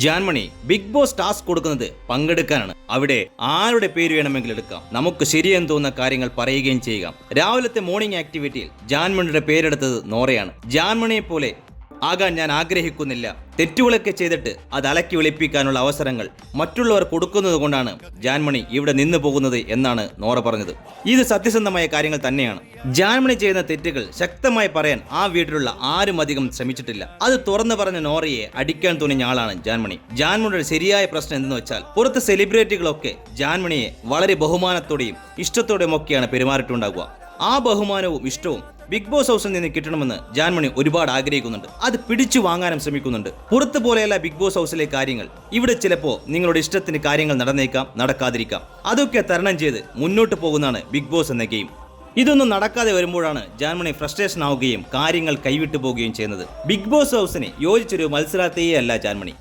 Jaanmoni big boss task കൊടുക്കുന്നത് പങ്കെടുക്കാനാണ്. അവിടെ ആരുടെ പേര് വേണമെങ്കിലും എടുക്കാം. നമുക്ക് ശരിയെന്ന് തോന്നുന്ന കാര്യങ്ങൾ പറയുകയും ചെയ്യുക. രാവിലത്തെ മോർണിംഗ് ആക്ടിവിറ്റിയിൽ ജാൻമണിയുടെ പേരെടുത്തത് നോറയാണ്. ജാൻമണിയെ പോലെ ആകാൻ ഞാൻ ആഗ്രഹിക്കുന്നില്ല. തെറ്റുകളൊക്കെ ചെയ്തിട്ട് അത് അലക്കി വെളുപ്പിക്കാനുള്ള അവസരങ്ങൾ മറ്റുള്ളവർ കൊടുക്കുന്നത് കൊണ്ടാണ് ജാൻമണി ഇവിടെ നിന്നു പോകുന്നത് എന്നാണ് നോറ പറഞ്ഞത്. ഇത് സത്യസന്ധമായ കാര്യങ്ങൾ തന്നെയാണ്. ജാൻമണി ചെയ്യുന്ന തെറ്റുകൾ ശക്തമായി പറയാൻ ആ വീട്ടിലുള്ള ആരും അധികം ശ്രമിച്ചിട്ടില്ല. അത് തുറന്നു പറഞ്ഞ നോറയെ അടിക്കാൻ തുനിഞ്ഞ ആളാണ് ജാൻമണി. ജാൻമണിയുടെ ശരിയായ പ്രശ്നം എന്തെന്ന് വെച്ചാൽ പുറത്ത് സെലിബ്രിറ്റികളൊക്കെ ജാൻമണിയെ വളരെ ബഹുമാനത്തോടെയും ഇഷ്ടത്തോടെയും ഒക്കെയാണ് പെരുമാറിയിട്ടുണ്ടാകുക. ആ ബഹുമാനവും ഇഷ്ടവും ബിഗ് ബോസ് ഹൗസിൽ നിന്ന് കിട്ടണമെന്ന് ജാൻമണി ഒരുപാട് ആഗ്രഹിക്കുന്നുണ്ട്. അത് പിടിച്ചു വാങ്ങാനും ശ്രമിക്കുന്നുണ്ട്. പുറത്തു പോലെയല്ല ബിഗ് ബോസ് ഹൗസിലെ കാര്യങ്ങൾ. ഇവിടെ ചിലപ്പോൾ നിങ്ങളുടെ ഇഷ്ടത്തിന് കാര്യങ്ങൾ നടന്നേക്കാം, നടക്കാതിരിക്കാം. അതൊക്കെ തരണം ചെയ്ത് മുന്നോട്ട് പോകുന്നതാണ് ബിഗ് ബോസ് എന്ന ഗെയിം. ഇതൊന്നും നടക്കാതെ വരുമ്പോഴാണ് ജാൻമണി ഫ്രസ്ട്രേഷൻ ആവുകയും കാര്യങ്ങൾ കൈവിട്ടു പോവുകയും ചെയ്യുന്നത്. ബിഗ് ബോസ് ഹൗസിന് യോജിച്ചൊരു മത്സരാർത്ഥിയേ അല്ല ജാൻമണി.